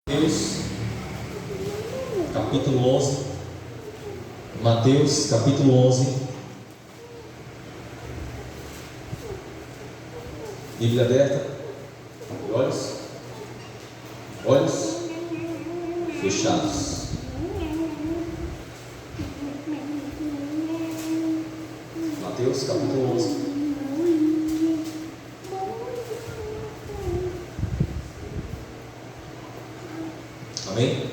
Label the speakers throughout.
Speaker 1: Mateus capítulo 11. Mateus capítulo 11. Bíblia aberta. Olhos fechados. Mateus capítulo 11. Amém?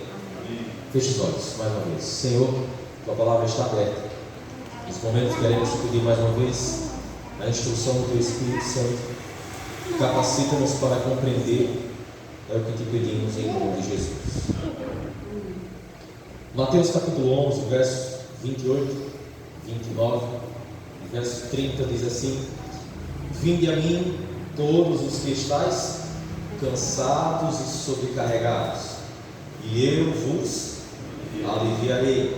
Speaker 1: Feche os olhos mais uma vez. Senhor, tua palavra está aberta. Nesse momento queremos te pedir mais uma vez a instrução do teu Espírito Santo. Capacita-nos para compreender. É o que te pedimos em nome de Jesus. Mateus capítulo 11, versos 28, 29 e verso 30 diz assim: Vinde a mim todos os que estáis cansados e sobrecarregados, e eu vos aliviarei.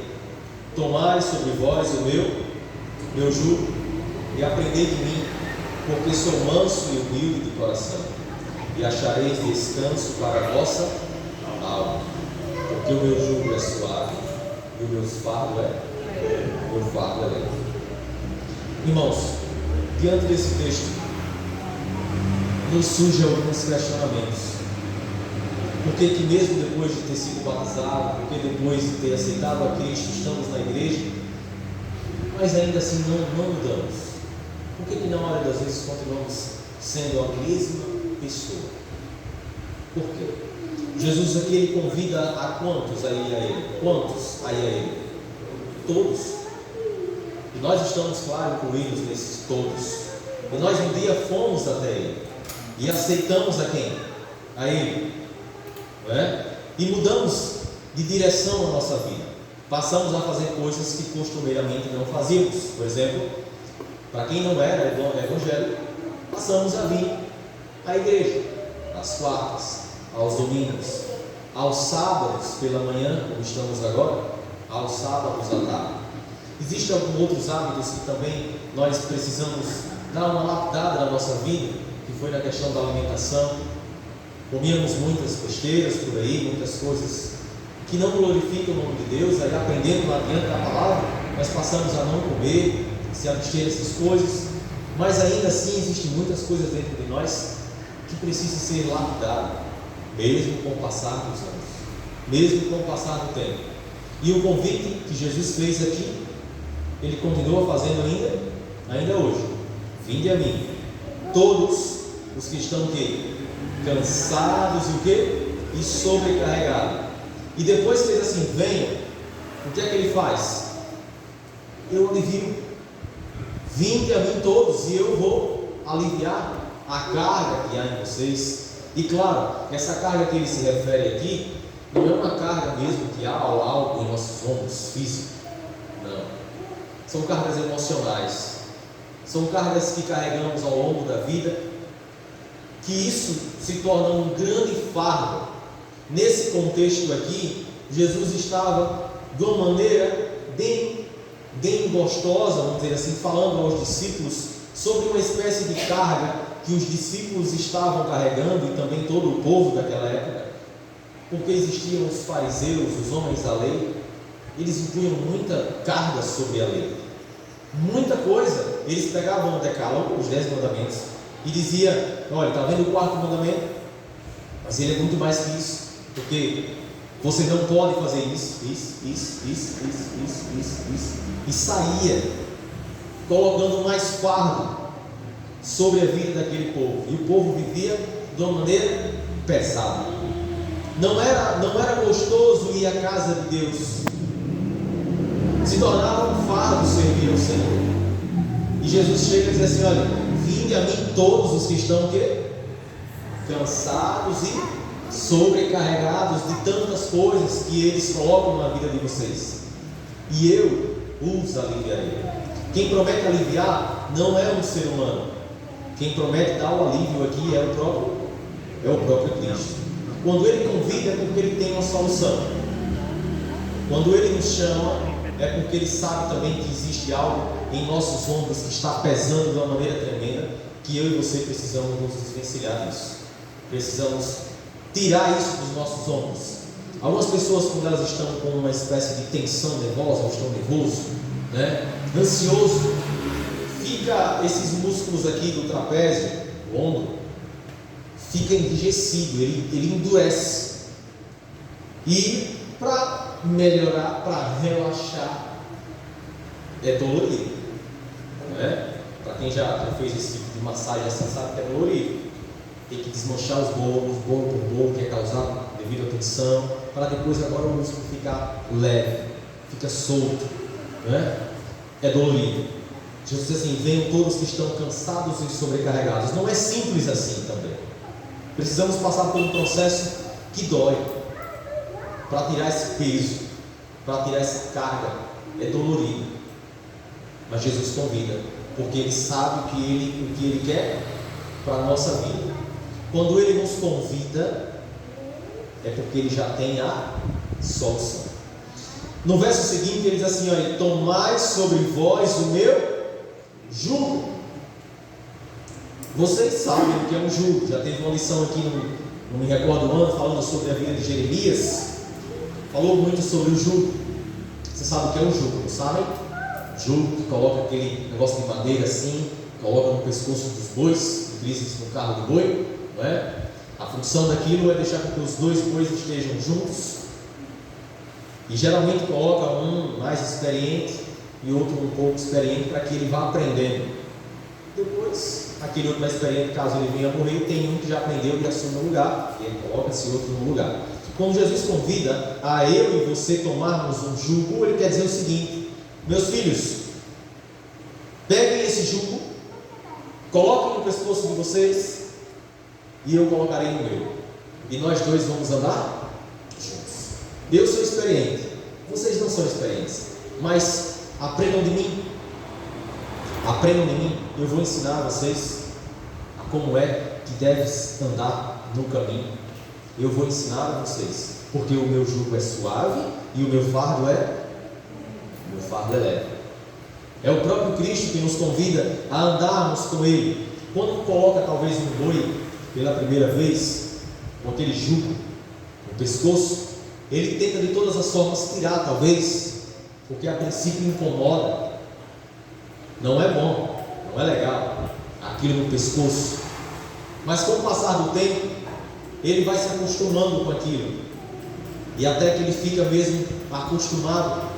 Speaker 1: Tomai sobre vós o meu jugo e aprendei de mim, porque sou manso e humilde de coração, e achareis descanso para a vossa alma, porque o meu jugo é suave e o meu fardo é leve. Irmãos, diante desse texto nos surgem alguns questionamentos. Por que mesmo depois de ter sido batizado, porque depois de ter aceitado a Cristo, estamos na igreja, mas ainda assim não mudamos? Por que na maioria das vezes continuamos sendo a mesma pessoa? Por quê? Jesus aqui ele convida a quantos aí a Ele? Quantos aí a Ele? Todos. E nós estamos, claro, incluídos nesses todos. E nós um dia fomos até Ele e aceitamos a quem? A Ele. Não é? E mudamos de direção na nossa vida. Passamos a fazer coisas que costumeiramente não fazíamos. Por exemplo, para quem não era evangélico, passamos a vir à igreja às quartas, aos domingos, aos sábados pela manhã, como estamos agora, aos sábados à tarde. Existem alguns outros hábitos que também nós precisamos dar uma lapidada na nossa vida, que foi na questão da alimentação. Comíamos muitas besteiras por aí, muitas coisas que não glorificam o nome de Deus. Aí aprendendo lá dentro da palavra, nós passamos a não comer, se abster dessas coisas. Mas ainda assim existem muitas coisas dentro de nós que precisam ser lapidadas, mesmo com o passar dos anos, mesmo com o passar do tempo. E o convite que Jesus fez aqui, Ele continua fazendo ainda hoje. Vinde a mim, todos os que estão aqui, cansados e o quê? E sobrecarregados. E depois que ele assim, venham, o que é que ele faz? Eu alivio. Vinde a mim todos e eu vou aliviar a carga que há em vocês. E claro, essa carga que ele se refere aqui não é uma carga mesmo que há algo em nossos ombros físicos. Não. São cargas emocionais. São cargas que carregamos ao longo da vida, que isso se torna um grande fardo. Nesse contexto aqui, Jesus estava de uma maneira bem gostosa, vamos dizer assim, falando aos discípulos sobre uma espécie de carga que os discípulos estavam carregando e também todo o povo daquela época, porque existiam os fariseus, os homens da lei. Eles impunham muita carga sobre a lei, muita coisa. Eles pegavam o decálogo, os 10 mandamentos, e dizia: olha, está vendo o quarto mandamento? Mas ele é muito mais que isso, porque você não pode fazer isso. E saía colocando mais fardo sobre a vida daquele povo. E o povo vivia de uma maneira pesada. Não era gostoso ir à casa de Deus. Se tornava um fardo servir ao Senhor. E Jesus chega e diz assim: olha, vinde a mim todos os que estão cansados e sobrecarregados de tantas coisas que eles colocam na vida de vocês, e eu os aliviarei. Quem promete aliviar não é um ser humano. Quem promete dar o alívio aqui é o próprio Cristo. Quando Ele convida é porque Ele tem uma solução. Quando Ele nos chama é porque Ele sabe também que existe algo em nossos ombros que está pesando de uma maneira tremenda, que eu e você precisamos nos desvencilhar disso. Precisamos tirar isso dos nossos ombros. Algumas pessoas, quando elas estão com uma espécie de tensão nervosa, ou estão nervoso, ansioso, fica esses músculos aqui do trapézio, o ombro, fica enrijecido, ele endurece. E para melhorar, para relaxar, é dolorido, Para quem já fez esse tipo de massagem, assim, sabe que é dolorido. Tem que desmanchar os bolos, bolo por bolo, que é causado devido à tensão, para depois agora o músculo ficar leve, fica solto, É dolorido. Jesus diz assim: venham todos que estão cansados e sobrecarregados. Não é simples assim também. Precisamos passar por um processo que dói, para tirar esse peso, para tirar essa carga. É dolorido, mas Jesus convida, porque Ele sabe o que Ele quer para a nossa vida. Quando Ele nos convida, é porque Ele já tem a solução. No verso seguinte ele diz assim: olha, tomai sobre vós o meu jugo. Vocês sabem o que é um jugo. Já teve uma lição aqui, não me recordo o ano, falando sobre a vida de Jeremias. Falou muito sobre o jugo. Você sabe o que é um jugo, não sabem? Jugo que coloca aquele negócio de madeira assim, coloca no pescoço dos bois, utiliza isso no carro do boi, não é? A função daquilo é deixar com que os dois bois estejam juntos, e geralmente coloca um mais experiente e outro um pouco experiente, para que ele vá aprendendo. Depois, aquele outro mais experiente, caso ele venha a morrer, tem um que já aprendeu e assume o lugar, e ele coloca esse outro no lugar. Quando Jesus convida a eu e você tomarmos um jugo, Ele quer dizer o seguinte: meus filhos, peguem esse jugo, coloquem no pescoço de vocês, e eu colocarei no meu, e nós dois vamos andar juntos. Eu sou experiente, vocês não são experientes, mas aprendam de mim. Aprendam de mim, eu vou ensinar vocês a como é que deve andar no caminho. Eu vou ensinar a vocês, porque o meu jugo é suave e o meu fardo é leve. É o próprio Cristo que nos convida a andarmos com Ele. Quando coloca talvez um boi pela primeira vez, com aquele jugo no pescoço, ele tenta de todas as formas tirar, talvez, porque a princípio incomoda. Não é bom, não é legal aquilo no pescoço. Mas com o passar do tempo, ele vai se acostumando com aquilo, e até que ele fica mesmo acostumado,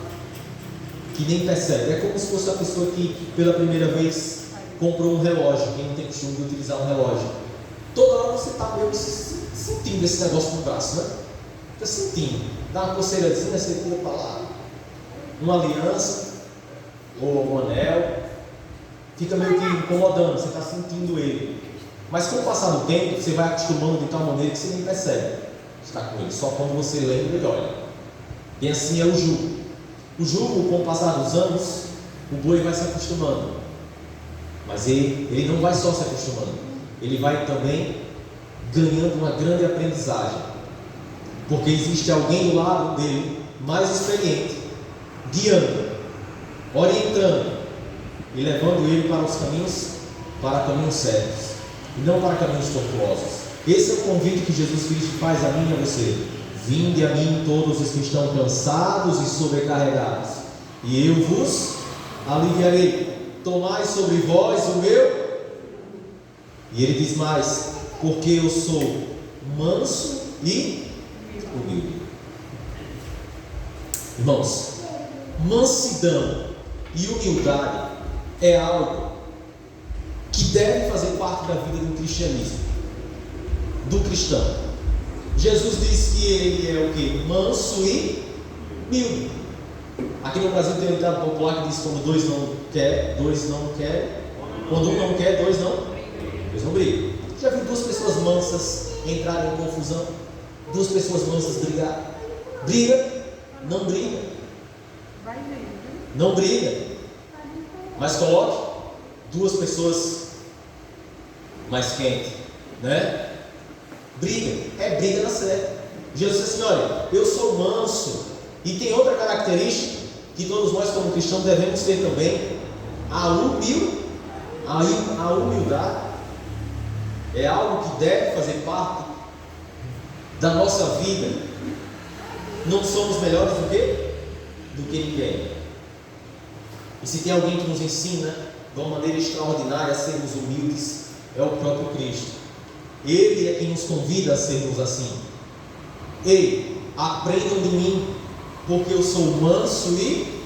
Speaker 1: que nem percebe. É como se fosse a pessoa que pela primeira vez comprou um relógio. Quem não tem costume de utilizar um relógio, toda hora você está meio sentindo esse negócio no braço, Está sentindo, dá uma coceirazinha, você tira para lá, uma aliança ou um anel, fica meio que incomodando, você está sentindo ele. Mas com o passar do tempo, você vai acostumando de tal maneira que você nem percebe estar com ele, só quando você lembra e olha. E assim é o jugo. O jugo, com o passar dos anos, o boi vai se acostumando, mas ele não vai só se acostumando, ele vai também ganhando uma grande aprendizagem, porque existe alguém do lado dele mais experiente, guiando, orientando e levando ele para caminhos certos, e não para caminhos tortuosos. Esse é o convite que Jesus Cristo faz a mim e a você: vinde a mim todos os que estão cansados e sobrecarregados, e eu vos aliviarei. Tomai sobre vós o meu. E ele diz mais: porque eu sou manso e humilde. Irmãos, mansidão e humildade é algo que deve fazer parte da vida do cristianismo, do cristão. Jesus disse que ele é o que? Manso e humilde. Aqui no Brasil tem um ditado popular que diz: quando dois não quer, quando um não quer, dois não brigam. Já viu duas pessoas mansas entrarem em confusão? Duas pessoas mansas brigar? Não briga. Não briga. Mas coloque duas pessoas mais quentes, Briga, é briga na certa. Jesus disse assim: olha, eu sou manso. E tem outra característica que todos nós como cristãos devemos ter também: a humildade. É algo que deve fazer parte da nossa vida, não somos melhores do que ninguém. E se tem alguém que nos ensina de uma maneira extraordinária a sermos humildes, é o próprio Cristo. Ele é quem nos convida a sermos assim. Ei, aprendam de mim, porque eu sou manso e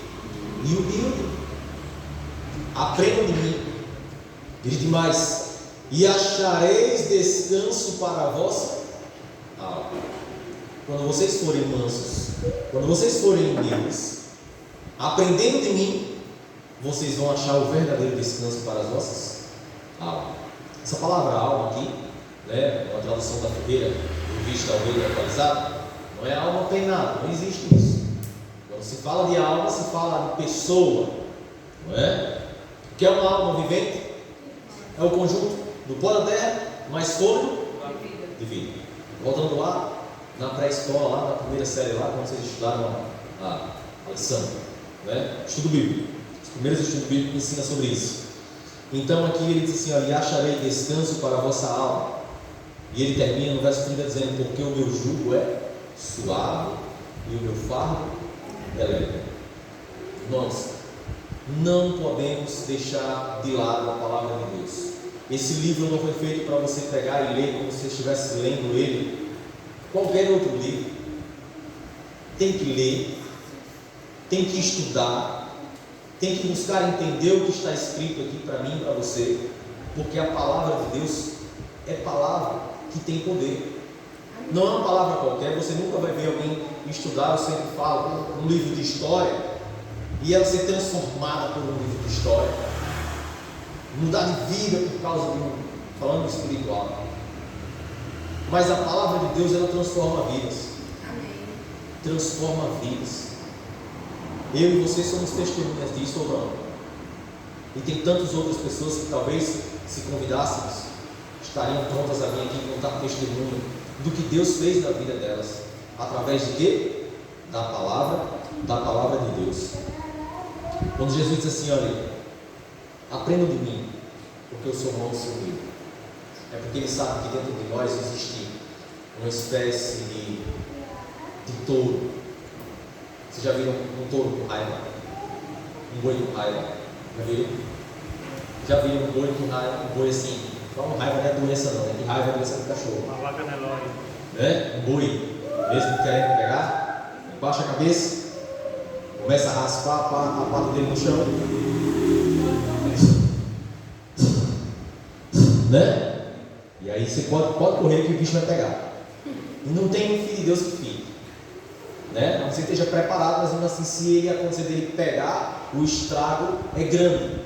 Speaker 1: humilde. Aprendam de mim. Grite mais: e achareis descanso para a vossa alma. Quando vocês forem mansos, quando vocês forem humildes, aprendendo de mim, vocês vão achar o verdadeiro descanso para as vossas almas. Essa palavra alma aqui, né, uma tradução da Ferreira, Revista Almeida Atualizada, não é alma penada, não existe isso. Quando se fala de alma, se fala de pessoa, não é? O que é uma alma vivente? É o conjunto do pó da terra, mais fôlego de vida. Voltando lá, na pré-escola, lá na primeira série, lá, quando vocês estudaram a lição, né? Estudo bíblico. Os primeiros estudos bíblicos ensinam sobre isso. Então aqui ele diz assim: olha, e acharei descanso para a vossa alma. E ele termina no verso 30 dizendo: porque o meu jugo é suave e o meu fardo é leve. Nós não podemos deixar de lado a palavra de Deus. Esse livro não foi feito para você pegar e ler como se você estivesse lendo ele qualquer outro livro. Tem que ler, tem que estudar, tem que buscar entender o que está escrito aqui para mim e para você, porque a palavra de Deus é palavra que tem poder. Não é uma palavra qualquer. Você nunca vai ver alguém estudar, eu sempre falo, um livro de história e ela ser transformada por um livro de história, mudar de vida por causa de falando espiritual. Mas a palavra de Deus, ela transforma vidas.
Speaker 2: Amém.
Speaker 1: Transforma vidas. Eu e você somos testemunhas disso ou não? E tem tantas outras pessoas que talvez, se convidássemos, estariam prontas a vir aqui contar testemunho do que Deus fez na vida delas. Através de quê? Da palavra de Deus. Quando Jesus diz assim: olha, aprendam de mim, porque eu sou manso e humilde. É porque ele sabe que dentro de nós existe uma espécie de touro. Vocês já viram um touro com raiva? Um boi com raiva? Já viram? Já viram um boi com raiva? Um boi assim? Não, raiva não é doença não, é que raiva é doença do cachorro.
Speaker 3: Uma vaca Nelore.
Speaker 1: É? Um boi, mesmo querendo pegar, baixa a cabeça, começa a raspar a pata dele no chão, né? E aí você pode correr que o bicho vai pegar. E não tem um filho de Deus que fique, né? Não você esteja preparado, mas mesmo assim, se ele acontecer dele pegar, o estrago é grande.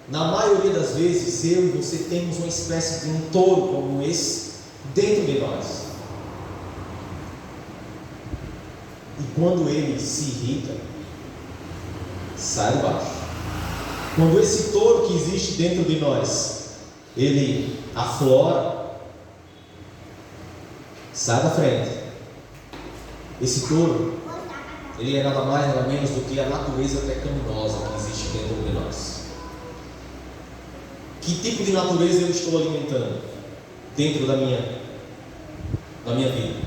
Speaker 1: Na maioria das vezes, eu e você temos uma espécie de um touro como esse dentro de nós. E quando ele se irrita, sai de baixo. Quando esse touro que existe dentro de nós, ele aflora, sai da frente. Esse touro, ele é nada mais nada menos do que a natureza pecaminosa que existe dentro de nós. Que tipo de natureza eu estou alimentando dentro da minha vida?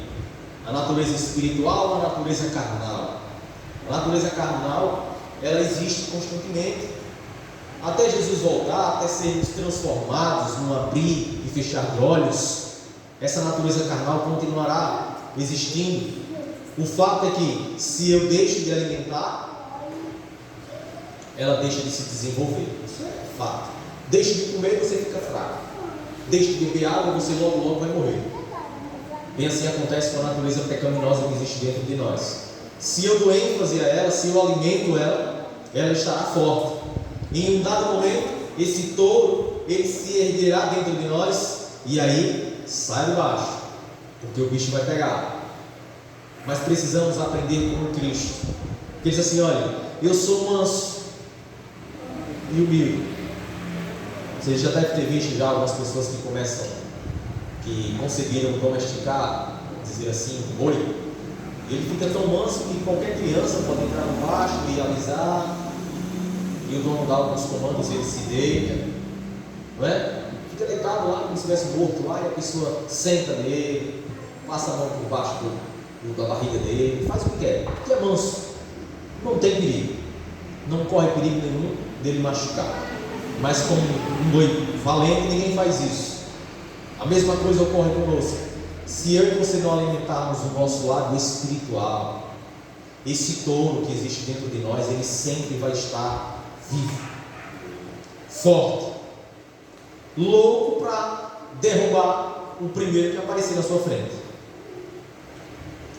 Speaker 1: A natureza espiritual ou a natureza carnal? A natureza carnal, ela existe constantemente. Até Jesus voltar, até sermos transformados num abrir e fechar de olhos, essa natureza carnal continuará existindo. O fato é que, se eu deixo de alimentar, ela deixa de se desenvolver. Isso é fato. Deixe de comer, você fica fraco. Deixe de beber água, você logo vai morrer. Bem assim acontece com a natureza pecaminosa que existe dentro de nós. Se eu dou ênfase a ela, se eu alimento ela, ela estará forte. E em um dado momento, esse touro, ele se erguerá dentro de nós, e aí, sai de baixo, porque o bicho vai pegar. Mas precisamos aprender com Cristo. Ele diz assim: olha, eu sou manso e humilde. Você já deve ter visto já algumas pessoas que conseguiram domesticar, dizer assim, um boi. E ele fica tão manso que qualquer criança pode entrar no baixo e alisar, e o dono dá alguns comandos e ele se deita, não é? Fica deitado lá como se estivesse morto lá, e a pessoa senta nele, passa a mão por baixo da barriga dele, faz o que quer, que é manso, não tem perigo, não corre perigo nenhum dele machucar. Mas como um boi valente, ninguém faz isso. A mesma coisa ocorre conosco. Se eu e você não alimentarmos o nosso lado espiritual, esse touro que existe dentro de nós, ele sempre vai estar vivo, forte, louco para derrubar o primeiro que aparecer na sua frente.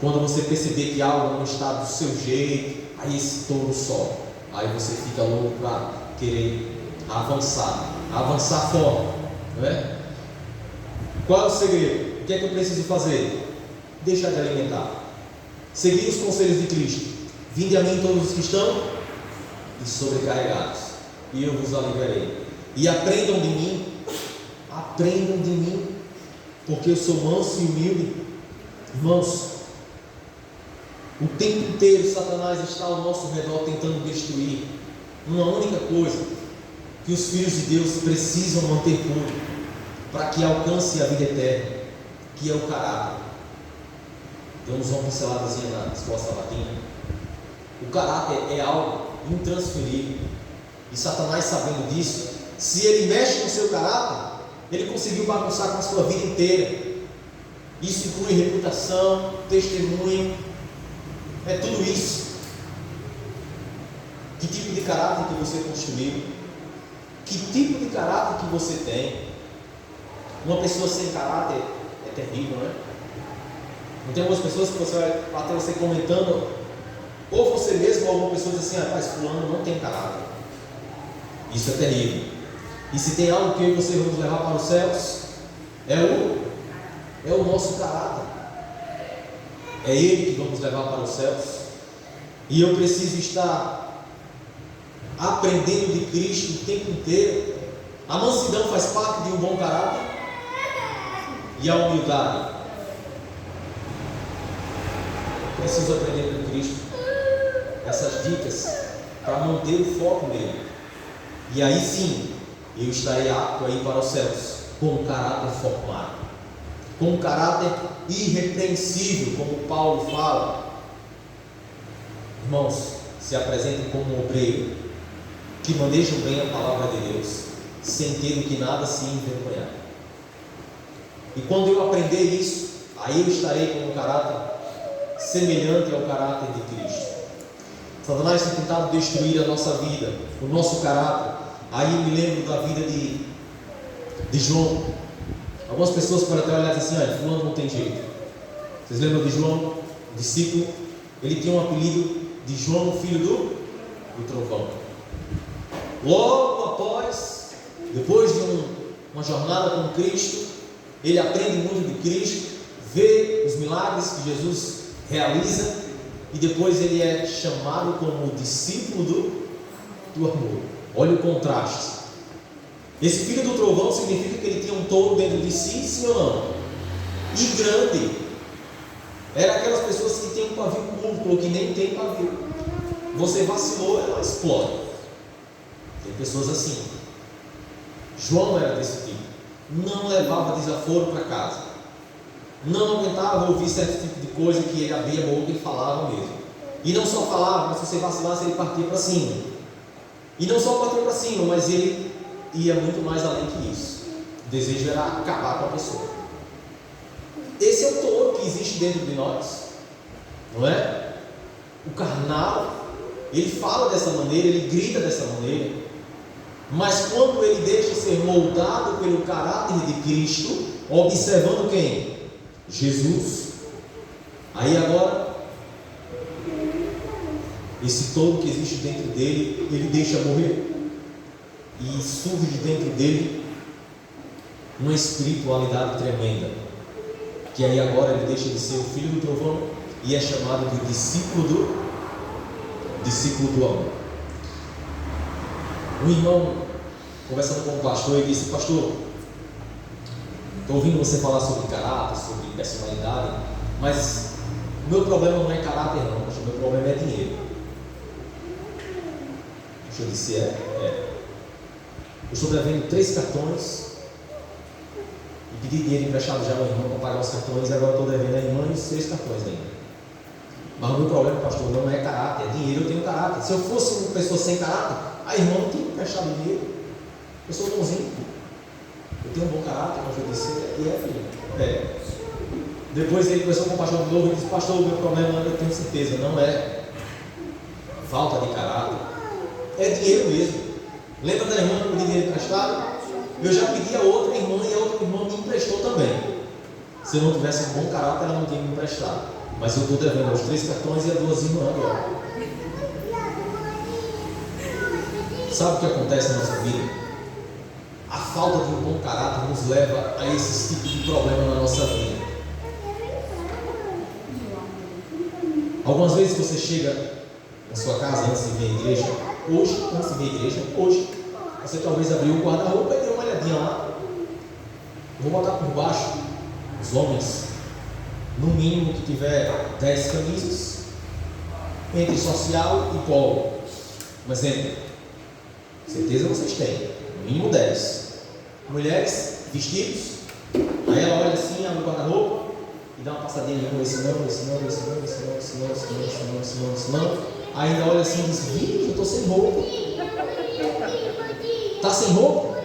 Speaker 1: Quando você perceber que algo não está do seu jeito, aí esse touro sobe, aí você fica louco para querer avançar forte, não é? Qual é o segredo? O que é que eu preciso fazer? Deixar de alimentar, seguir os conselhos de Cristo. Vinde a mim todos os que estão sobrecarregados, e eu vos aliviarei. E aprendam de mim, porque eu sou manso e humilde. Irmãos, o tempo inteiro Satanás está ao nosso redor tentando destruir uma única coisa que os filhos de Deus precisam manter puro para que alcance a vida eterna, que é o caráter. Damos uma pinceladazinha na escola sabatina. O caráter é algo intransferível, e Satanás, sabendo disso, se ele mexe no seu caráter, ele conseguiu bagunçar com a sua vida inteira. Isso inclui reputação, testemunho, é tudo isso. Que tipo de caráter que você construiu? Que tipo de caráter que você tem? Uma pessoa sem caráter é terrível, não é? Não tem algumas pessoas que você vai até você comentando, ou você mesmo ou alguma pessoa diz assim: rapaz, fulano não tem caráter. Isso é terrível. E se tem algo que eu e você vamos levar para os céus, é o nosso caráter. É ele que vamos levar para os céus. E eu preciso estar aprendendo de Cristo o tempo inteiro. A mansidão faz parte de um bom caráter, e a humildade. Preciso aprender com Cristo essas dicas para manter o foco nele, e aí sim eu estarei apto a ir para os céus com um caráter formado, com um caráter irrepreensível, como Paulo fala. Irmãos, se apresentem como um obreiro que manejam bem a palavra de Deus, sem ter do que nada se envergonhar. E quando eu aprender isso, aí eu estarei com um caráter semelhante ao caráter de Cristo. Satanás tem tentado destruir a nossa vida, o nosso caráter. Aí eu me lembro da vida de João. Algumas pessoas podem até olhar e dizer assim: olha, fulano não tem jeito. Vocês lembram de João, o discípulo? Ele tinha um apelido de João, filho do trovão. Logo após, depois de uma jornada com Cristo, ele aprende muito de Cristo, vê os milagres que Jesus realiza, e depois ele é chamado como discípulo do amor. Olha o contraste. Esse filho do trovão significa que ele tinha um touro dentro de si, sim ou não? E grande. Era aquelas pessoas que têm um pavio curto ou que nem tem pavio. Você vacilou, ela explode. Tem pessoas assim. João era desse tipo. Não levava desaforo para casa. Não aguentava ouvir certo tipo de coisa que ele abria a boca e falava mesmo. E não só falava, mas se você vacilasse, ele partia para cima. E não só partia para cima, mas ele ia muito mais além que isso. O desejo era acabar com a pessoa. Esse é o touro que existe dentro de nós, não é? O carnal, ele fala dessa maneira, ele grita dessa maneira, mas quando ele deixa ser moldado pelo caráter de Cristo, observando quem? Jesus. Aí agora, esse touro que existe dentro dele, ele deixa morrer, e surge dentro dele uma espiritualidade tremenda, que aí agora ele deixa de ser o filho do trovão e é chamado de discípulo do amor. Um irmão, conversando com o pastor, ele disse: pastor, estou ouvindo você falar sobre caráter, sobre personalidade, mas o meu problema não é caráter não, o meu problema é dinheiro. Eu disse: eu estou devendo 3 cartões, e pedi dinheiro emprestado já ao irmão para pagar os cartões e agora estou devendo a irmã e os 6 cartões ainda. Mas o meu problema, pastor, não é caráter, é dinheiro. Eu tenho caráter. Se eu fosse uma pessoa sem caráter, a irmã não tinha emprestado dinheiro. Eu sou bonzinho. Eu tenho um bom caráter, como eu disse, e filho. Depois ele começou com o pastor de novo e disse: pastor, o meu problema, eu tenho certeza, não é falta de caráter, é dinheiro mesmo. Lembra da irmã que eu pedi dinheiro emprestado? Eu já pedi a outra irmã e a outra irmã me emprestou também. Se eu não tivesse um bom caráter, ela não tinha me emprestado. Mas eu estou devendo aos 3 cartões e a 2 irmãs agora. Sabe o que acontece na nossa vida? A falta de um bom caráter nos leva a esses tipos de problema na nossa vida. Algumas vezes você chega na sua casa antes de vir à igreja, hoje, você talvez abriu o guarda-roupa e deu uma olhadinha lá. Eu vou botar por baixo, os homens, no mínimo que tiver 10 camisas, entre social e polo. Um exemplo, certeza vocês têm, no mínimo 10. Mulheres, vestidos, aí ela olha assim, abre o guarda-roupa e dá uma passadinha em um, esse não. Aí ainda olha assim e diz: Ih, eu estou sem roupa. Está sem roupa?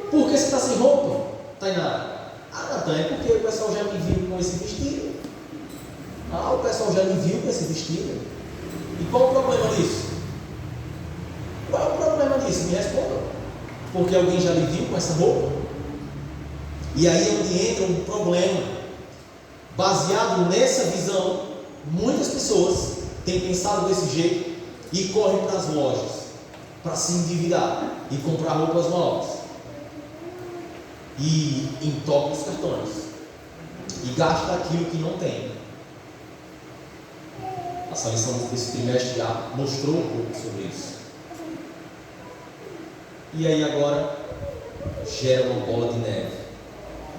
Speaker 1: Por que você está sem roupa, Tainara? Natan, é porque o pessoal já me viu com esse vestido. O pessoal já me viu com esse vestido. E qual o problema disso? Qual é o problema disso? Me responda. Porque alguém já lhe viu com essa roupa? E aí é onde entra um problema. Baseado nessa visão, muitas pessoas têm pensado desse jeito e correm para as lojas para se endividar e comprar roupas novas e entopem os cartões e gasta aquilo que não tem. Essa lição desse trimestre já mostrou um pouco sobre isso. E aí agora gera uma bola de neve.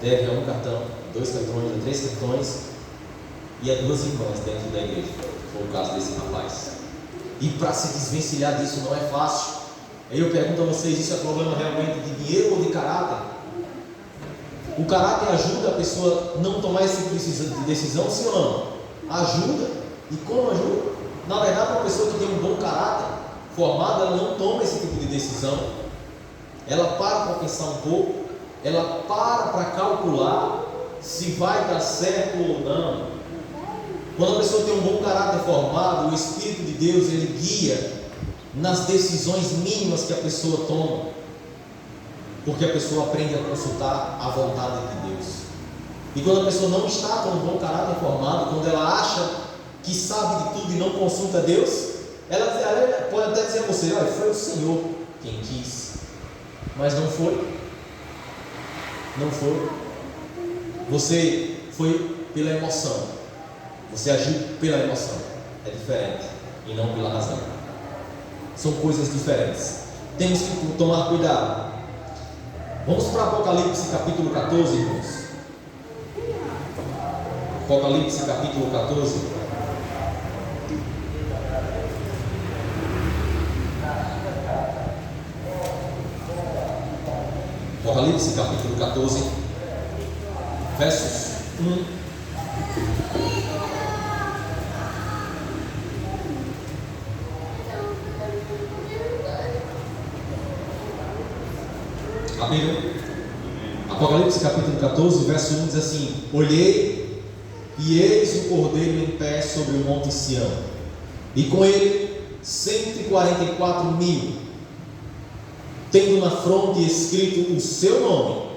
Speaker 1: Deve a um cartão, 2 cartões, a 3 cartões e a 2 irmãs dentro da igreja. Foi o caso desse rapaz. E para se desvencilhar disso não é fácil. Aí eu pergunto a vocês: isso é problema realmente de dinheiro ou de caráter? O caráter ajuda a pessoa a não tomar esse tipo de decisão, sim ou não? Ajuda. E como ajuda? Na verdade, uma pessoa que tem um bom caráter formado, ela não toma esse tipo de decisão. Ela para pensar um pouco, ela para calcular se vai dar certo ou não. Quando a pessoa tem um bom caráter formado, o Espírito de Deus, ele guia nas decisões mínimas que a pessoa toma, porque a pessoa aprende a consultar a vontade de Deus. E quando a pessoa não está com um bom caráter formado, quando ela acha que sabe de tudo e não consulta Deus, ela pode até dizer a você: olha, foi o Senhor quem quis, mas não foi. Não foi. Você foi pela emoção. Você agiu pela emoção. É diferente. E não pela razão. São coisas diferentes. Temos que tomar cuidado. Vamos para Apocalipse capítulo 14, irmãos. Apocalipse capítulo 14. Apocalipse capítulo 14, versos 1 Apocalipse capítulo 14, verso 1 diz assim: olhei, e eis o Cordeiro em pé sobre o monte Sião, e com ele 144.000, tendo na fronte escrito o seu nome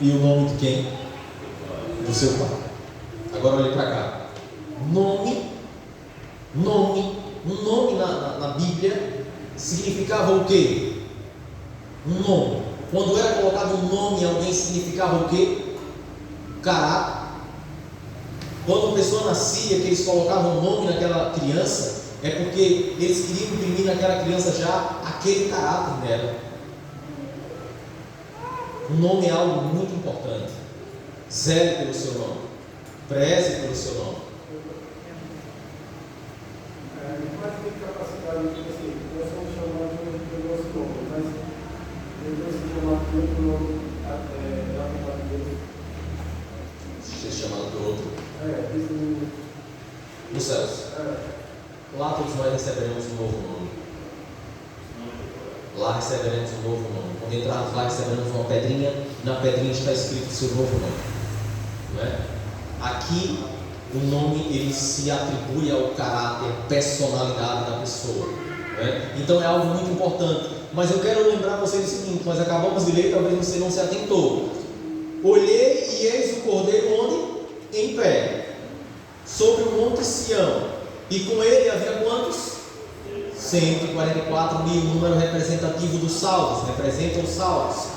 Speaker 1: e o nome de quem? Do seu pai. Agora olhe para cá. Nome na Bíblia significava o quê? Um nome. Quando era colocado um nome em alguém, significava o quê? Caráter. Quando a pessoa nascia, que eles colocavam um nome naquela criança, é porque eles queriam imprimir naquela criança já aquele caráter dela. O nome é algo muito importante. Zele pelo seu nome. Preze pelo seu nome.
Speaker 2: Mas tem capacidade de assim, nós somos chamados pelo nosso nome, mas devemos ser chamados pelo nome
Speaker 1: nos céus. Lá todos nós receberemos um novo nome. Lá receberemos um novo nome. Quando entrarmos lá, receberemos uma pedrinha. Na pedrinha está escrito o seu novo nome. Não é? Aqui, o nome ele se atribui ao caráter, personalidade da pessoa. Não é? Então é algo muito importante. Mas eu quero lembrar vocês o seguinte: nós acabamos de ler, talvez você não se atentou. Olhei e eis o cordeiro onde? Em pé, sobre o monte Sião. E com ele havia quantos? 144 mil, número representativo dos salvos, representa os salvos.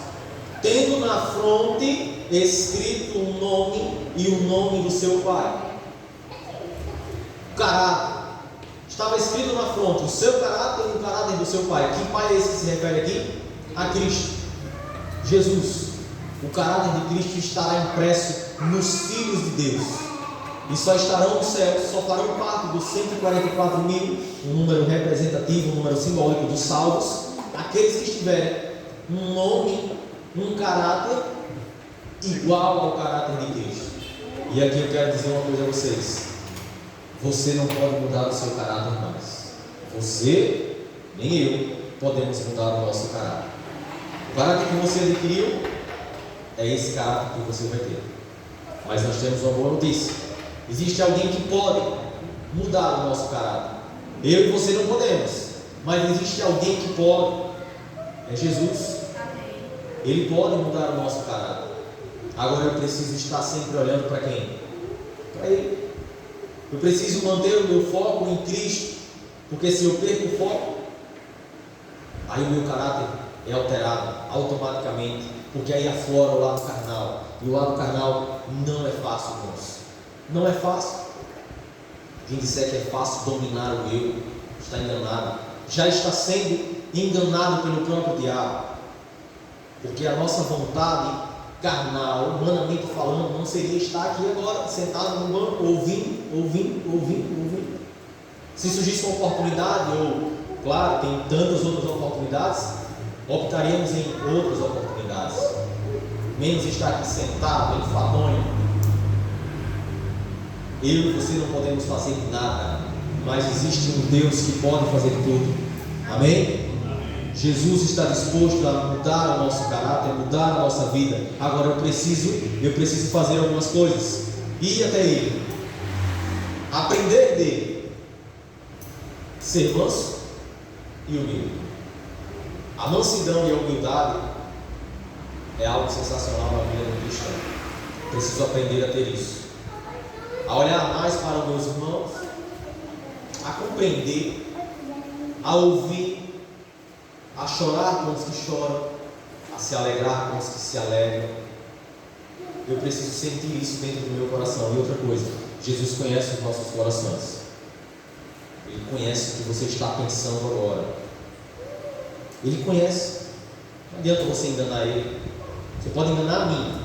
Speaker 1: Tendo na fronte escrito um nome e o nome do seu pai. Caráter. Estava escrito na fronte o seu caráter e o caráter do seu pai. Que pai é esse que se refere aqui? A Cristo, Jesus. O caráter de Cristo estará impresso nos filhos de Deus. E só estarão no céu, só farão parte dos 144 mil, um número representativo, um número simbólico dos salvos, aqueles que estiverem um nome, um caráter igual ao caráter de Cristo. E aqui eu quero dizer uma coisa a vocês: você não pode mudar o seu caráter mais. Você, nem eu, podemos mudar o nosso caráter. O caráter que você adquiriu é esse caráter que você vai ter. Mas nós temos uma boa notícia: existe alguém que pode mudar o nosso caráter. Eu e você não podemos, mas existe alguém que pode. É Jesus. Ele pode mudar o nosso caráter. Agora eu preciso estar sempre olhando para quem? Para Ele. Eu preciso manter o meu foco em Cristo, porque se eu perco o foco, aí o meu caráter é alterado automaticamente, porque aí aflora o lado carnal. E o lado carnal não é fácil, irmãos. Não é fácil. Quem disser que é fácil dominar o eu, está enganado. Já está sendo enganado pelo próprio diabo. Porque a nossa vontade carnal, humanamente falando, não seria estar aqui agora, sentado no banco, ouvindo. Se surgisse uma oportunidade, ou, claro, tem tantas outras oportunidades, optaríamos em outras oportunidades. Menos estar aqui sentado, enfadonho. Eu e você não podemos fazer nada, mas existe um Deus que pode fazer tudo. Amém? Jesus está disposto a mudar o nosso caráter, mudar a nossa vida. Agora eu preciso fazer algumas coisas. Ir até Ele, aprender dele, ser manso e humilde. A mansidão e a humildade é algo sensacional na vida do cristão. Preciso aprender a ter isso, a olhar mais para os meus irmãos, a compreender, a ouvir, a chorar com os que choram, a se alegrar com os que se alegram. Eu preciso sentir isso dentro do meu coração. E outra coisa, Jesus conhece os nossos corações. Ele conhece o que você está pensando agora. Ele conhece. Não adianta você enganar Ele. Você pode enganar a mim,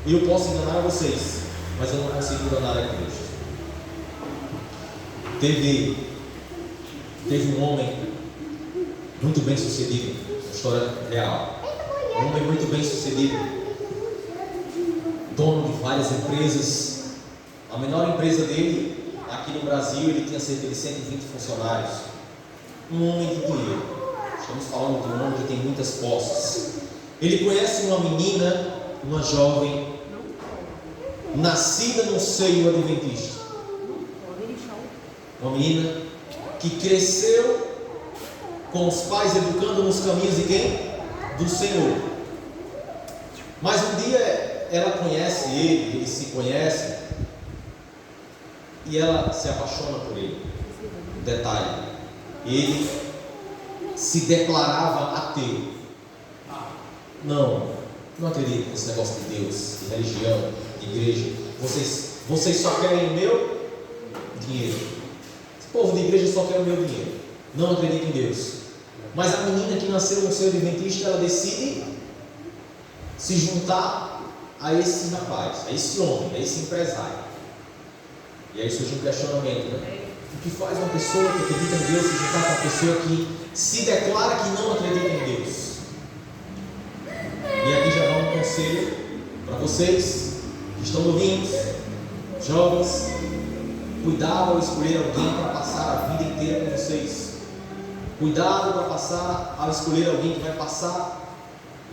Speaker 1: eu posso enganar vocês, mas eu não consigo enganar a Cristo. Teve um homem muito bem sucedido, história real. Um homem muito bem sucedido, dono de várias empresas. A menor empresa dele, aqui no Brasil, ele tinha cerca de 120 funcionários. Um homem de dinheiro. Estamos falando de um homem que tem muitas posses. Ele conhece uma menina, uma jovem, nascida no seio adventista. Uma menina que cresceu com os pais educando nos caminhos de quem? Do Senhor. Mas um dia ela conhece ele se conhece, e ela se apaixona por ele. Detalhe, ele se declarava ateu. Não acredito nesse negócio de Deus, de religião, de igreja. Vocês só querem o meu dinheiro. Esse povo de igreja só quer o meu dinheiro. Não acredito em Deus. Mas a menina que nasceu no seio adventista, ela decide se juntar a esse rapaz, a esse homem, a esse empresário. E aí surge um questionamento, né? O que faz uma pessoa que acredita em Deus se juntar com uma pessoa que se declara que não acredita em Deus? E aqui já dá um conselho para vocês que estão ouvindo, jovens. Cuidado ao escolher alguém para passar a vida inteira com vocês. Cuidado para passar ao escolher alguém que vai passar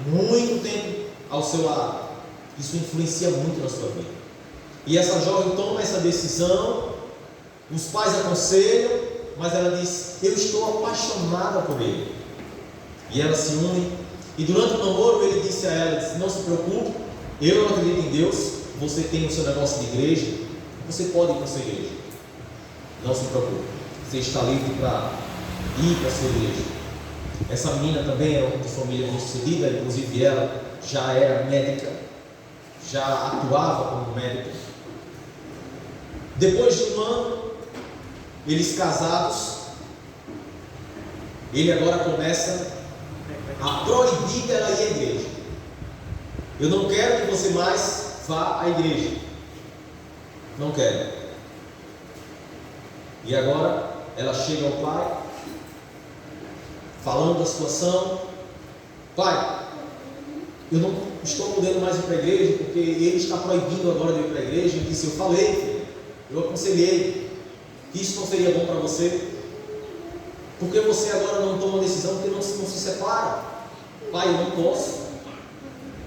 Speaker 1: muito tempo ao seu lado. Isso influencia muito na sua vida. E essa jovem toma essa decisão, os pais aconselham, mas ela diz: eu estou apaixonada por ele. E ela se une. E durante o namoro ele disse a ela, disse: não se preocupe, eu não acredito em Deus, você tem o seu negócio de igreja, você pode ir para a sua igreja. Não se preocupe, você está livre para ir para a sua igreja. Essa menina também era de família bem sucedida, inclusive ela já era médica, já atuava como médica. Depois de um ano, eles casados, ele agora começa a proibir ela ir à igreja. Eu não quero que você mais vá à igreja. Não quero. E agora ela chega ao pai, falando da situação: pai, eu não estou podendo mais ir para a igreja, porque ele está proibindo agora de ir para a igreja. Ele disse: eu falei, eu aconselhei, que isso não seria bom para você. Por que você agora não toma uma decisão? Porque não se separa? Pai, eu não posso,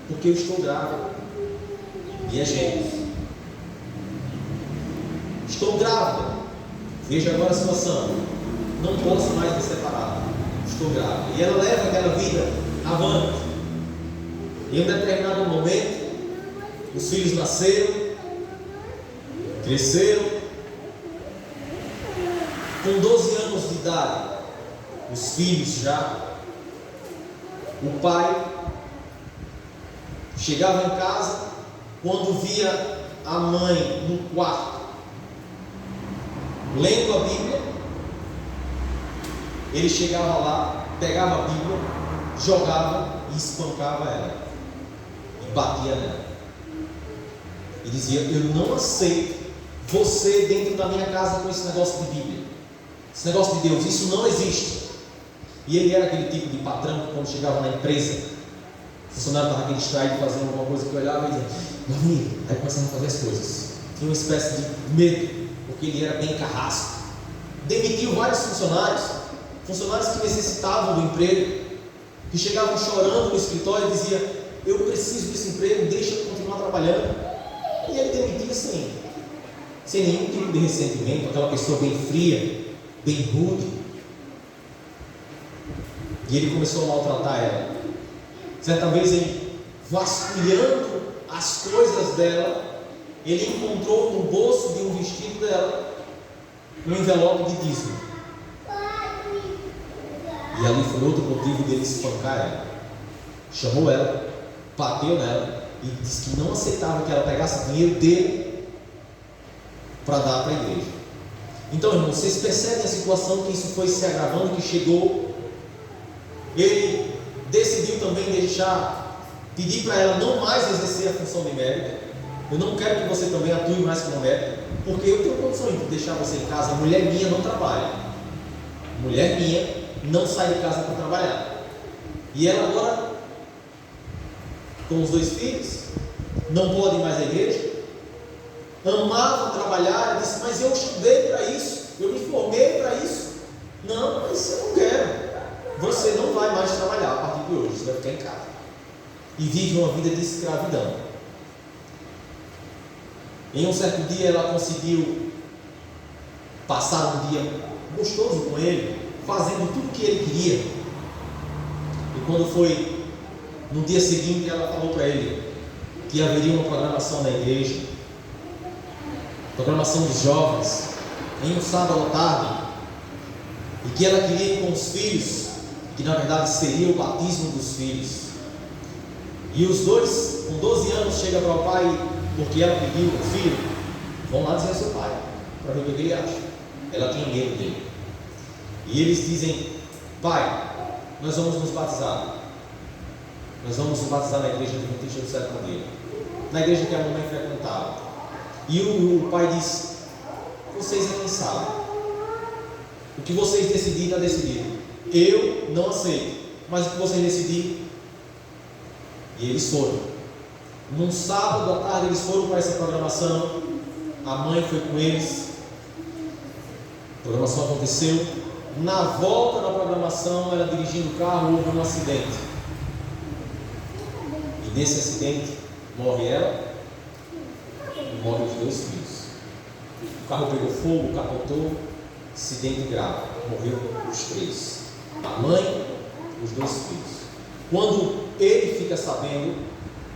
Speaker 1: porque eu estou grávida. E é gêmeos. Estou grávida. Veja agora a situação. Não posso mais me separar. Estou grávida. E ela leva aquela vida avante. Em um determinado momento, os filhos nasceram, cresceram. Com 12 anos de idade, os filhos já, o pai chegava em casa, quando via a mãe no quarto lendo a Bíblia, ele chegava lá, pegava a Bíblia, jogava e espancava ela, e batia nela, e dizia: eu não aceito você dentro da minha casa com esse negócio de Bíblia, esse negócio de Deus, isso não existe. E ele era aquele tipo de patrão que, quando chegava na empresa, o funcionário estava aquele distraído fazendo alguma coisa, que olhava e dizia: meu amigo, aí começava a fazer as coisas. Tinha uma espécie de medo, porque ele era bem carrasco. Demitiu vários funcionários que necessitavam do emprego, que chegavam chorando no escritório e diziam: eu preciso desse emprego, deixa eu continuar trabalhando. E ele demitia sem nenhum tipo de ressentimento, aquela pessoa bem fria, bem rude. E ele começou a maltratar ela. Certa vez, ele, vasculhando as coisas dela, ele encontrou no bolso de um vestido dela um envelope de dízimo. E ali foi outro motivo dele espancar ela. Chamou ela, bateu nela e disse que não aceitava que ela pegasse dinheiro dele para dar para a igreja. Então, irmãos, vocês percebem a situação, que isso foi se agravando, que chegou. Ele decidiu também pedir para ela não mais exercer a função de médica. Eu não quero que você também atue mais como médica, porque eu tenho condições de deixar você em casa. Mulher minha não trabalha, mulher minha não sai de casa para trabalhar. E ela agora, com os 2 filhos, não pode ir mais à igreja. Amava trabalhar. Ela disse: mas eu estudei para isso, eu me formei para isso. Não, mas eu não quero. Você não vai mais trabalhar a partir de hoje, você vai ficar em casa. E vive uma vida de escravidão. Em um certo dia ela conseguiu passar um dia gostoso com ele, fazendo tudo o que ele queria. E quando foi no dia seguinte, ela falou para ele que haveria uma programação na igreja, programação dos jovens, em um sábado à tarde, e que ela queria ir com os filhos, que na verdade seria o batismo dos filhos. E os dois, com 12 anos, chegam para o pai, porque ela pediu: filho, vão lá dizer ao seu pai, para ver o que ele acha. Ela tinha medo dele. E eles dizem: pai, nós vamos nos batizar. Nós vamos nos batizar na igreja adventista do sétimo dia, na igreja que a mamãe frequentava. E o pai diz: vocês é quem sabe. O que vocês decidirem está decidido. Eu não aceito, mas o que vocês decidirem. E eles foram. Num sábado à tarde eles foram para essa programação. A mãe foi com eles. programação aconteceu. Na volta da programação, ela dirigindo o carro, houve um acidente. E nesse acidente, morre ela e morre os 2 filhos. O carro pegou fogo, capotou, acidente grave, morreu os 3. A mãe, os 2 filhos. Quando ele fica sabendo,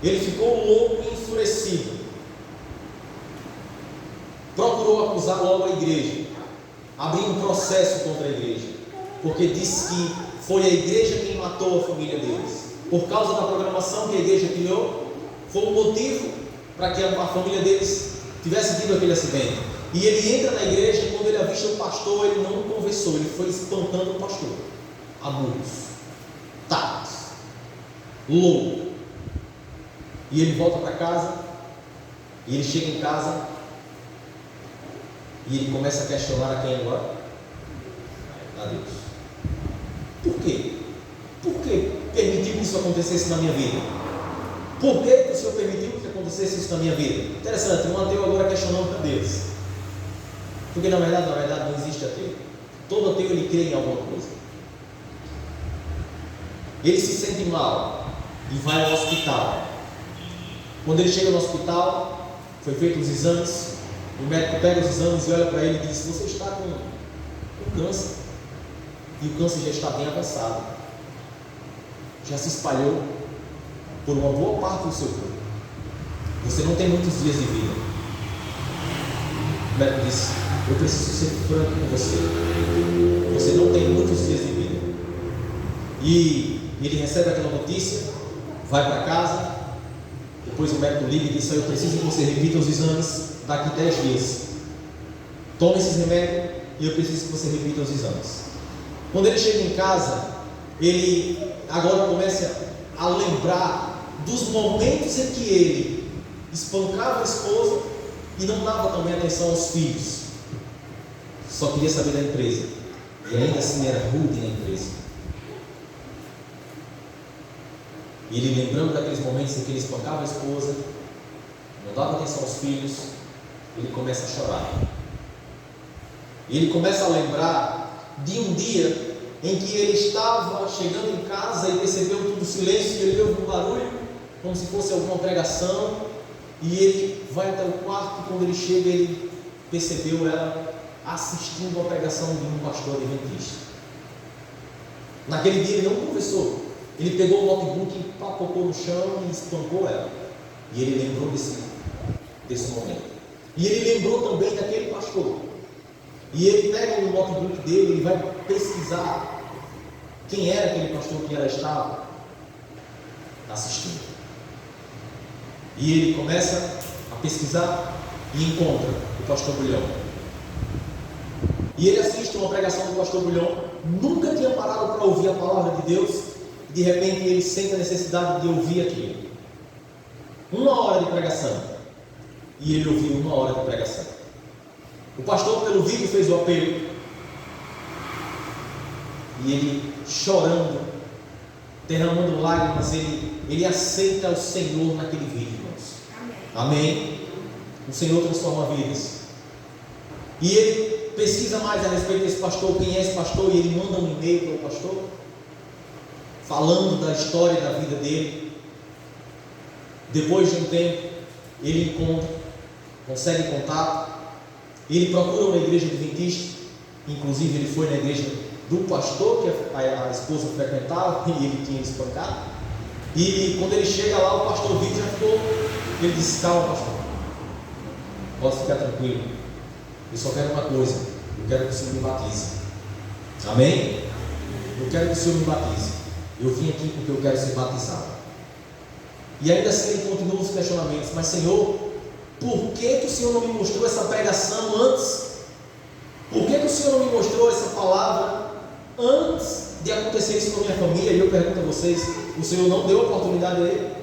Speaker 1: ele ficou louco e enfurecido. Procurou acusar logo a igreja, abriu um processo contra a igreja, porque disse que foi a igreja quem matou a família deles. Por causa da programação que a igreja criou, foi o motivo para que a família deles tivesse tido aquele acidente. E ele entra na igreja e quando ele avista o pastor, ele não conversou, ele foi espantando o pastor. Abusos, tapas, louco. E ele volta para casa, e ele chega em casa, e ele começa a questionar a quem agora? A Deus. Por quê? Por que permitiu que isso acontecesse na minha vida? Por que o Senhor permitiu que acontecesse isso na minha vida? Interessante, um ateu agora questionando a Deus. Porque na verdade não existe ateu. Todo ateu ele crê em alguma coisa. Ele se sente mal e vai ao hospital. Quando ele chega no hospital, foi feito os exames, o médico pega os exames e olha para ele e diz: você está com câncer. E o câncer já está bem avançado. Já se espalhou por uma boa parte do seu corpo. Você não tem muitos dias de vida. O médico disse: eu preciso ser franco com você. Você não tem muitos dias de vida. E ele recebe aquela notícia, vai para casa. Depois o médico liga e diz: eu preciso que você repita os exames daqui 10 dias. Tome esses remédios e eu preciso que você repita os exames. Quando ele chega em casa, ele agora começa a lembrar dos momentos em que ele espancava a esposa e não dava também atenção aos filhos. Só queria saber da empresa. E ainda assim era rude na empresa. E ele lembrando daqueles momentos em que ele espancava a esposa, não dava atenção aos filhos, ele começa a chorar. E ele começa a lembrar de um dia em que ele estava chegando em casa e percebeu tudo silêncio, e ele ouve um barulho, como se fosse alguma pregação, e ele vai até o quarto, e quando ele chega, ele percebeu ela assistindo a pregação de um pastor adventista. Naquele dia ele não conversou, ele pegou o notebook e papocou no chão e espancou ela. E ele lembrou desse momento. E ele lembrou também daquele pastor. E ele pega o notebook dele, ele vai pesquisar quem era aquele pastor que ela estava assistindo. E ele começa a pesquisar e encontra o pastor Bulhão. E ele assiste uma pregação do pastor Bulhão, nunca tinha parado para ouvir a palavra de Deus, e de repente ele sente a necessidade de ouvir aquilo. 1 hora de pregação. E ele ouviu 1 hora de pregação. O pastor pelo vídeo fez o apelo. E ele chorando, derramando lágrimas, ele aceita o Senhor naquele vídeo, irmãos. Amém? O Senhor transforma vidas. E ele pesquisa mais a respeito desse pastor, quem é esse pastor, e ele manda um e-mail para o pastor, falando da história da vida dele. Depois de um tempo, ele consegue contato, ele procura uma igreja adventista, inclusive ele foi na igreja do pastor que a esposa frequentava e ele tinha espancado. E quando ele chega lá, o pastor viu, já ficou, ele disse: calma, pastor, pode ficar tranquilo, eu só quero uma coisa, eu quero que o Senhor me batize. Amém? Eu quero que o Senhor me batize. Eu vim aqui porque eu quero ser batizado. E ainda assim ele continua os questionamentos: mas Senhor, por que o Senhor não me mostrou essa pregação antes? Por que o Senhor não me mostrou essa palavra antes de acontecer isso com a minha família? E eu pergunto a vocês: o Senhor não deu oportunidade a ele?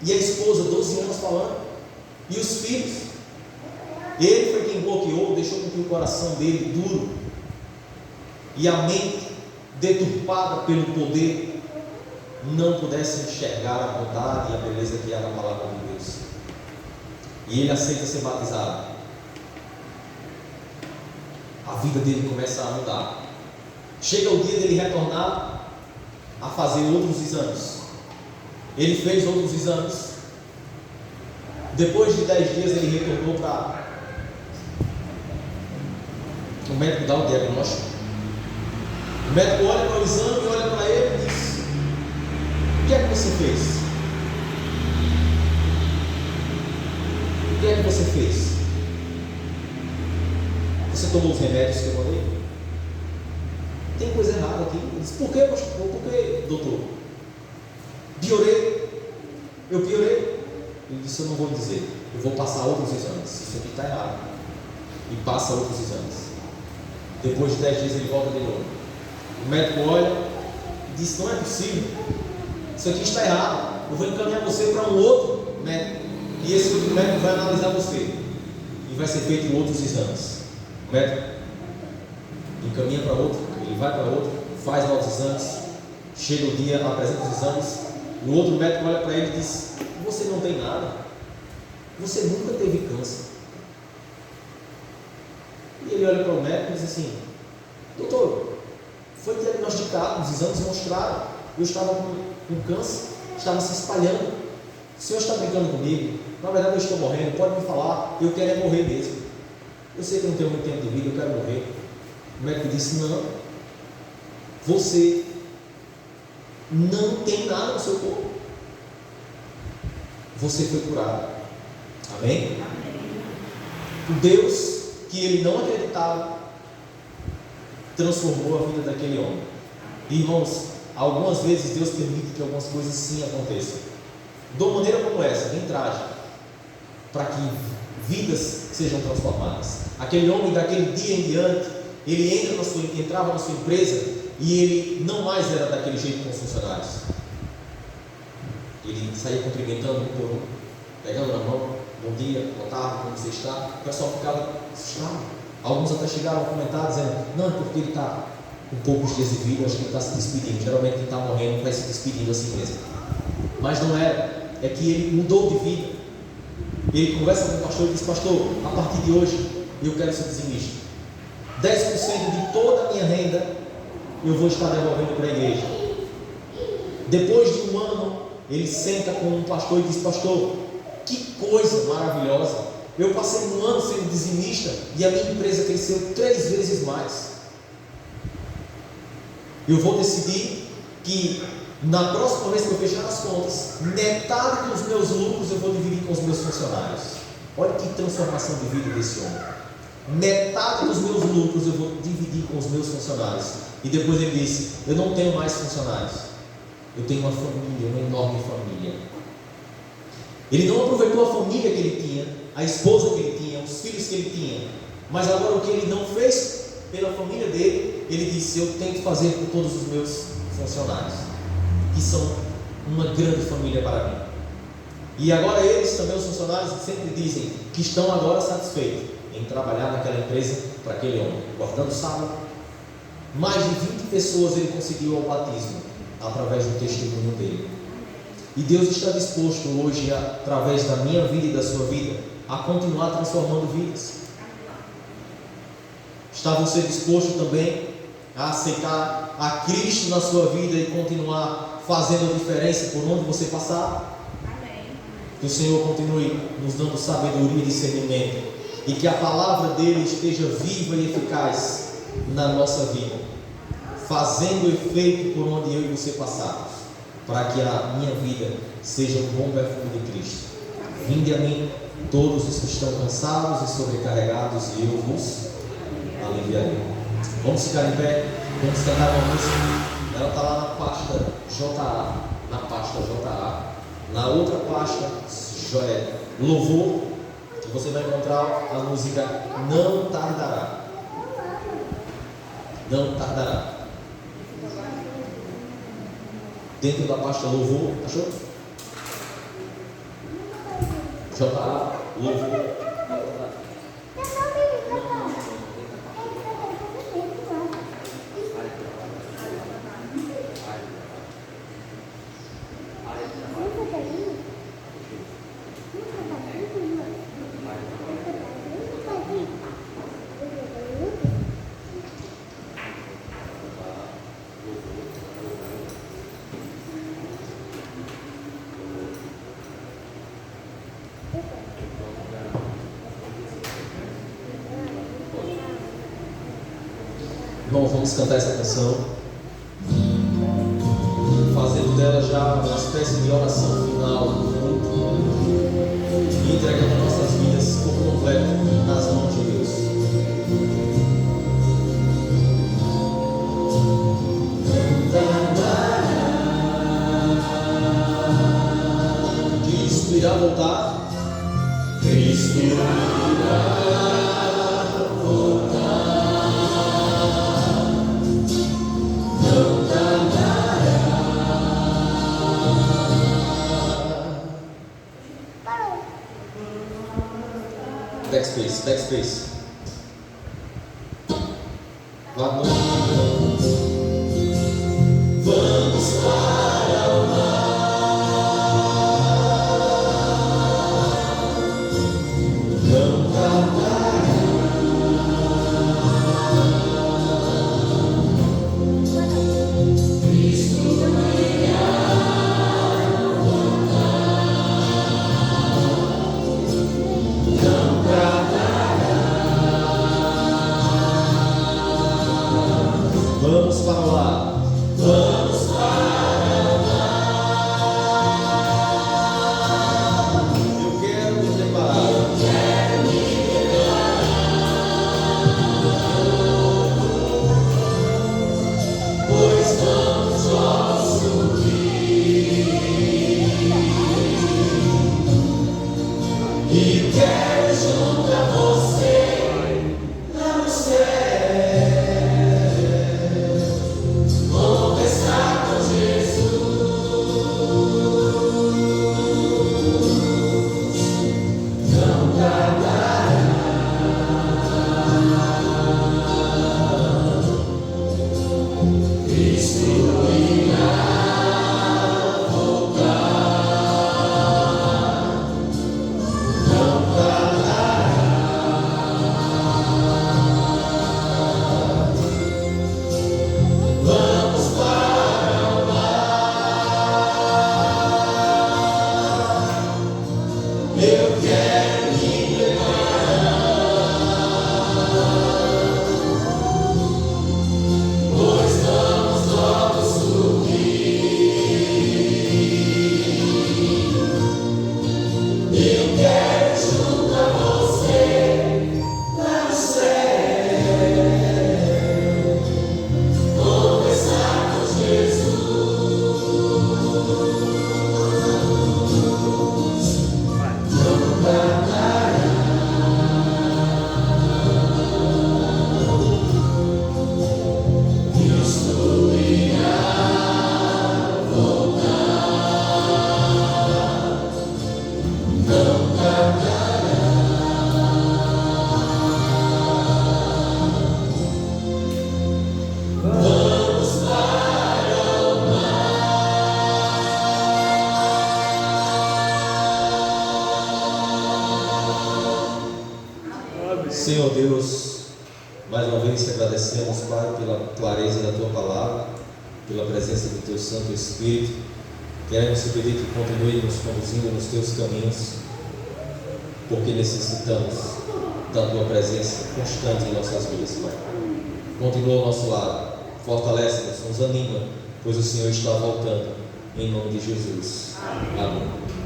Speaker 1: E a esposa, 12 anos falando? E os filhos? Ele foi quem bloqueou, deixou com que o coração dele duro e a mente deturpada pelo poder não pudesse enxergar a bondade e a beleza que há na palavra de Deus. E ele aceita ser batizado. a vida dele começa a mudar. Chega o dia dele retornar a fazer outros exames. Ele fez outros exames. Depois de 10 dias ele retornou para o médico dar o diagnóstico. O médico olha para o exame, olha para ele e diz: o que é que você fez? O que é que você fez? Você tomou os remédios que eu mandei? Tem coisa errada aqui. Ele disse: por quê, pastor? Por quê, doutor? Piorei. Eu piorei. Ele disse: eu não vou dizer. Eu vou passar outros exames. Isso aqui está errado. E passa outros exames. Depois de 10 dias ele volta de novo. O médico olha e diz: não é possível. Isso aqui está errado. Eu vou encaminhar você para um outro médico. E esse outro médico vai analisar você. E vai ser feito outros exames. O médico encaminha para outro, ele vai para outro, faz novos exames, chega o dia, apresenta os exames, o outro médico olha para ele e diz: você não tem nada, você nunca teve câncer. E ele olha para o médico e diz assim: doutor, foi diagnosticado, os exames mostraram, eu estava com câncer, estava se espalhando, o senhor está brincando comigo? Na verdade eu estou morrendo, pode me falar, eu quero é morrer mesmo. Eu sei que eu não tenho muito tempo de vida, eu quero morrer. O médico disse: não, você não tem nada no seu corpo, você foi curado. Amém? O Deus que ele não acreditava transformou a vida daquele homem. E, irmãos, algumas vezes Deus permite que algumas coisas sim aconteçam, de uma maneira como essa, bem trágica, para que vidas sejam transformadas. Aquele homem, daquele dia em diante, ele entrava na sua empresa e ele não mais era daquele jeito com os funcionários. Ele saía cumprimentando um por um, pegando na mão: bom dia, boa tarde, como você está? O pessoal ficava assustado. Alguns até chegaram a comentar dizendo: não, é porque ele está com poucos dias de vida, acho que ele está se despedindo. Geralmente quem está morrendo vai se despedindo assim mesmo. Mas não era, é que ele mudou de vida. Ele conversa com o pastor e diz: pastor, a partir de hoje eu quero ser dizimista. 10% de toda a minha renda eu vou estar devolvendo para a igreja. Depois de um ano, ele senta com um pastor e diz: pastor, que coisa maravilhosa, eu passei um ano sendo dizimista e a minha empresa cresceu 3 vezes mais. Eu vou decidir que na próxima vez que eu fechar as contas, metade dos meus lucros eu vou dividir com os meus funcionários. Olha que transformação de vida desse homem. Metade dos meus lucros eu vou dividir com os meus funcionários. E depois ele disse: eu não tenho mais funcionários, eu tenho uma família, uma enorme família. Ele não aproveitou a família que ele tinha, a esposa que ele tinha, os filhos que ele tinha, mas agora o que ele não fez pela família dele, ele disse: eu tenho que fazer por todos os meus funcionários, que são uma grande família para mim. E agora eles também, os funcionários, sempre dizem que estão agora satisfeitos em trabalhar naquela empresa para aquele homem, guardando o sábado. Mais de 20 pessoas ele conseguiu ao batismo através do testemunho dele. E Deus está disposto hoje, através da minha vida e da sua vida, a continuar transformando vidas. Está você disposto também a aceitar a Cristo na sua vida e continuar fazendo a diferença por onde você passar? Amém. Que o Senhor continue nos dando sabedoria e discernimento, e que a palavra dele esteja viva e eficaz na nossa vida, fazendo efeito por onde eu e você passarmos, para que a minha vida seja um bom perfume de Cristo. Vinde a mim todos os que estão cansados e sobrecarregados, e eu vos aliviarei. Vamos ficar em pé, vamos cantar uma música. Ela está lá na pasta JA, na outra pasta louvor, que você vai encontrar a música Não Tardará. Não tardará. Dentro da pasta louvor, achou? JA, louvor. Irmão, vamos cantar essa canção, fazendo dela já uma espécie de oração final do culto e entregando nossas vidas por completo nas mãos de Deus. Cristo irá voltar. Cristo irá voltar. Não tardará. Backspace, backspace. Vamos para o lá. Vamos para o mar. Eu quero me preparar. Pois vamos nós subir. E quero junto a você lá no céu. Senhor Deus, mais uma vez te agradecemos, Pai, pela clareza da Tua palavra, pela presença do Teu Santo Espírito. Queremos te pedir que continue nos conduzindo nos Teus caminhos, porque necessitamos da Tua presença constante em nossas vidas, Pai. Continua ao nosso lado, fortalece-nos, nos anima, pois o Senhor está voltando, em nome de Jesus. Amém.